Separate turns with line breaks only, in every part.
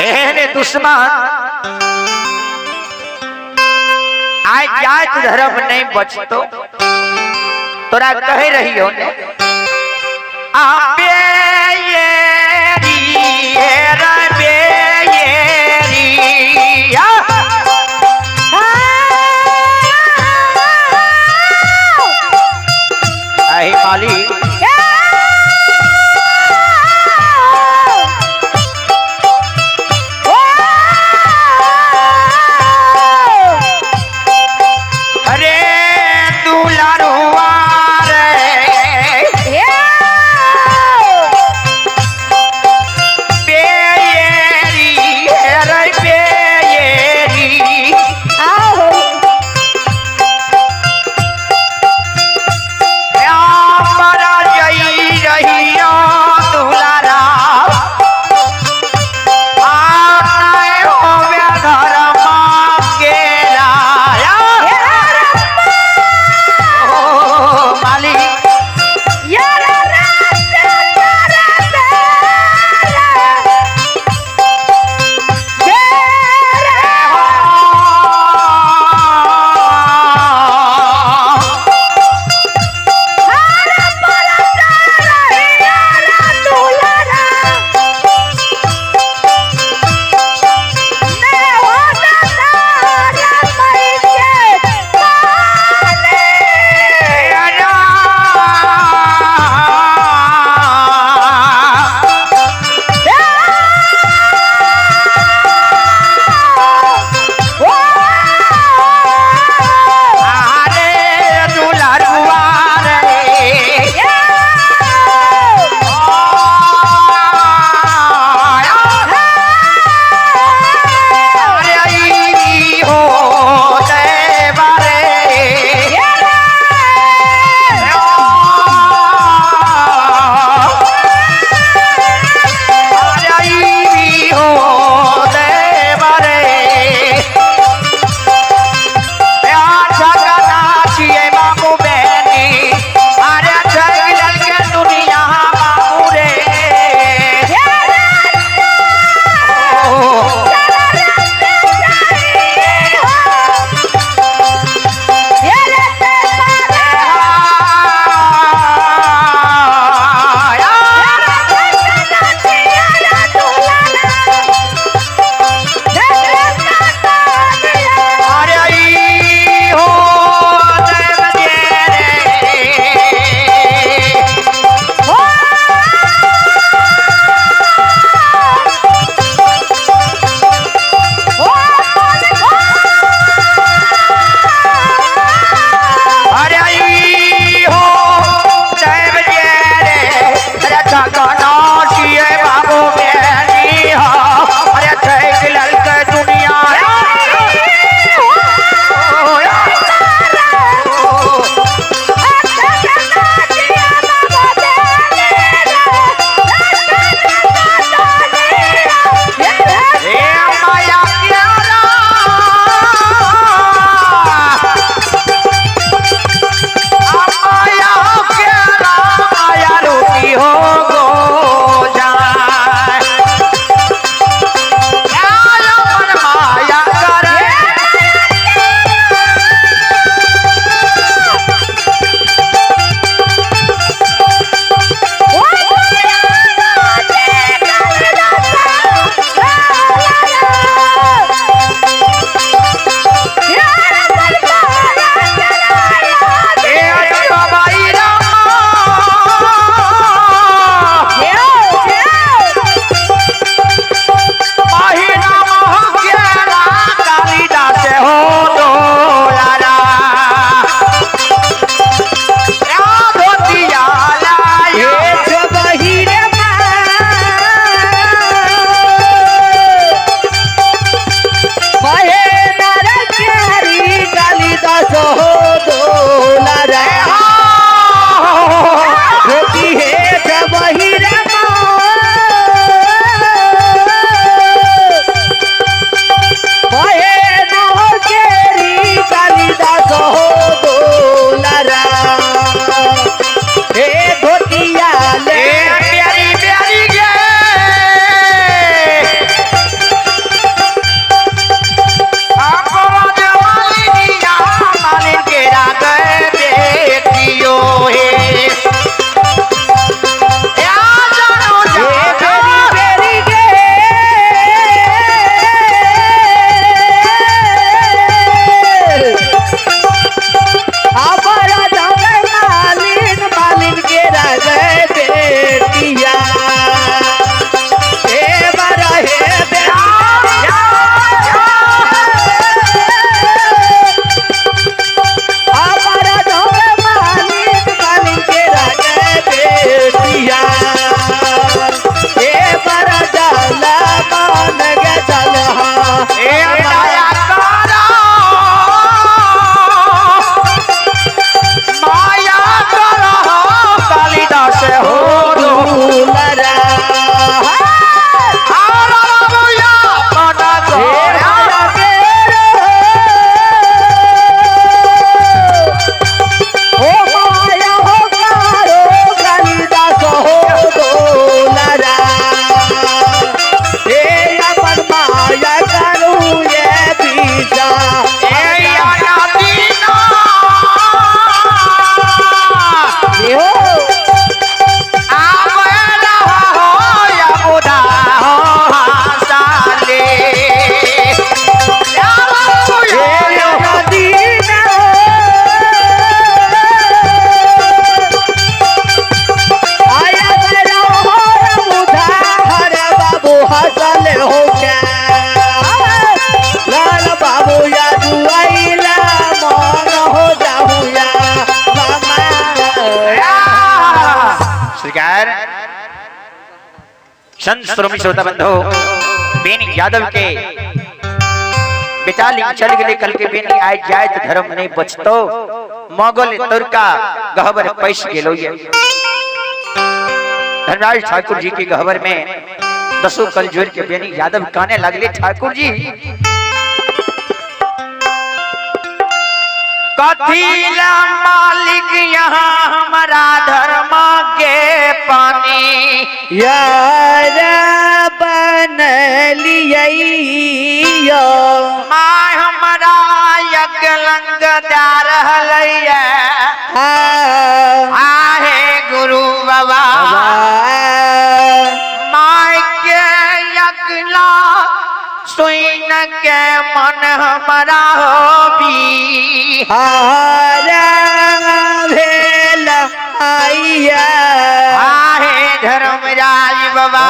मेरे दुश्मन आज जात धर्म नहीं बचतो तोरा कह रही हो ने आबे ये रबे ये आई माली संत श्रोमी श्रोता बंधो बेनी यादव के बेटा लिंग चल गए कल के बेनी आए जाए तो धर्म नहीं बचतो मोगल तुर्का गहबर पैस गेलो ये धनराज ठाकुर जी के गहबर में दसों कल जोर के बेनी यादव काने लगले ठाकुर जी कथीला मालिक यहाँ हमारा धर्म के पानी
यार बनलियो
माय हमारा यकलंग दार हलैया आहे गुरु बाबा माय के यकला सुइन के मन हमारा होबी
हारा भेल आइया
आहे धर्मराज बाबा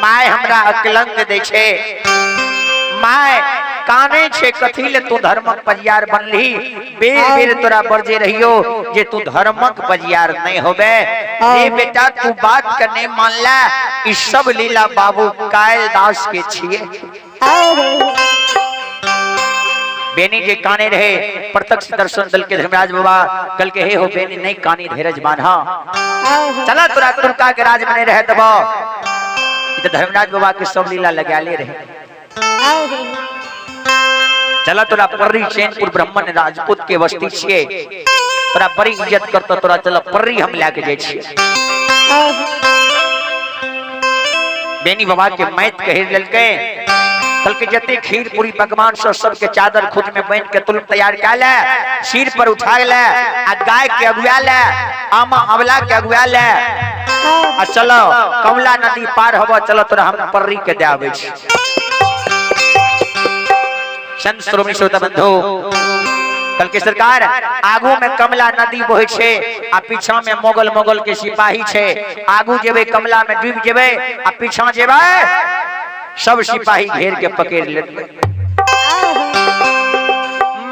माय हमरा अकलंग दे छे माय काने छे कथीले तू धर्मक परियार बनली बेर बेर तोरा बरजे रहियो जे तू धर्मक परियार नहीं होबे ए बेटा तू बात करने मानला ई सब लीला बाबू कायल दास के छिए बेनी जे काने रहे प्रत्यक्ष दर्शन दल के धर्मराज बाबा कल के हे हो बेनी नहीं कानी धीरज माना चला तोरा तुर्का के राज में रहे दबो तो धर्मराज बाबा के सब लीला लगा ले रहे चला तोरा पर्री चैनपुर ब्राह्मण राजपूत के बस्ती छिए तोरा बड़ी इज्जत करतो तोरा चला पर्री हम लेके जाय छिए बेनी बाबा के मैत कह ललके कल के जते खीर पूरी पकवान सब के चादर खुद में बांध के तुलम तैयार कर ले सिर पर उठा ले आ गाय के अगुआ ले आमा अबला के अगुआ ले आ चलो कमला नदी पार होबो चलो तोरा हम पर्री के दे आबै छी संत श्रोमणी श्रोता बंधु कल के सरकार आगू में कमला नदी बहे छे आ पीछा में मोगल के सिपाही छे आगू जेबे कमला में डूब जेबे आ पीछा जेबे सब सिपाही घेर के पकड़ लेते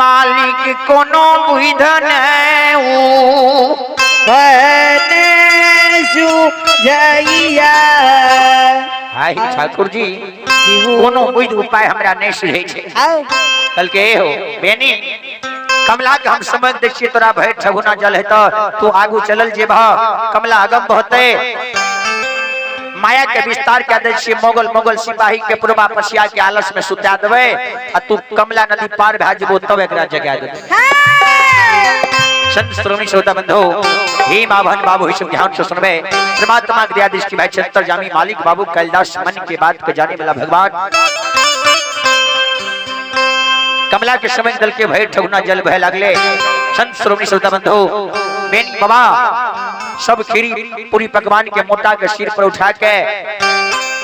मालिक कोनो बुझन हाय ठाकुर जी कोनो बुझ उपाय हमरा नहीं सुझे छे कल के हो बेनी कमला के हम समझ दे छिए तोरा भय ठगुना जल है तो तू आगू चलल जेबा कमला अगम बहते माया के विस्तार के दे छिए मोगल सिपाही के पूर्वा पछिया के आलस में सुता देबे आ तू कमला नदी पार भा जेबो तब एकरा जगा देबे संत श्रोमणी श्रोता बंधु हे माभन बाबू ही सब ध्यान से सुनबे परमात्मा के दया दृष्टि भाई छत्तर जामी मालिक बाबू कैलाश मन के बात को जाने वाला भगवान कमला के समय दल के भय ठगुना जल बह लगले संत श्रोमणी श्रोता बंधु बेन बाबा सब खीरी पूरी पकवान के मोटा के सिर पर उठा के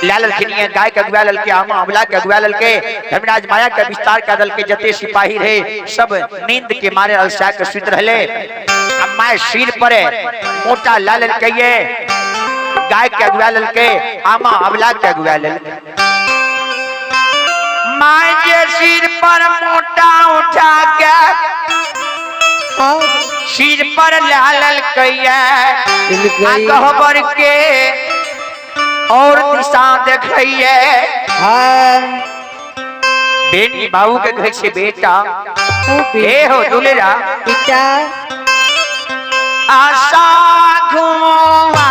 लाल खिनिए गाय के अगुआ लल के आमा अमला के अगुआ लल के धर्मराज माया के विस्तार का दल के जते सिपाही रहे सब नींद के मारे अलसा के सुत रहले अब माय सिर पर मोटा लाल कहिए गाय के अगुआ लल के आमा अमला के अगुआ लल माय के सिर पर मोटा उठा के सिर पर लाल कहिए कहबर के और दिशा देखिए बेनी बाबू के घर से बेटा हे हो दुलेरा
बेटा
आशा घुमा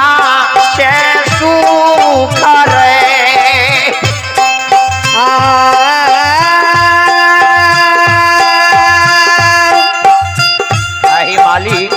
से सुख रे आई मालिक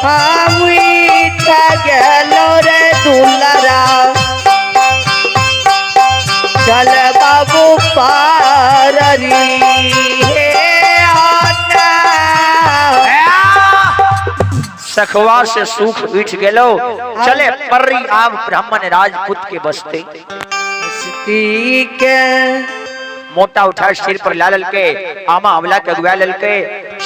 हा
सखवा से सुख उठ गेलो चले पर्री आब ब्राह्मण राजपूत के बसते
के
मोटा उठा सिर पर ला ललके आमा अमला के अगुआ ललके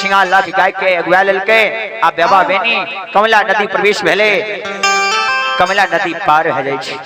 सिंगा लाख गाय के अगुआ ललके आ बेबा बेनी कमला नदी प्रवेश भेले कमला नदी पार हो जाय छै।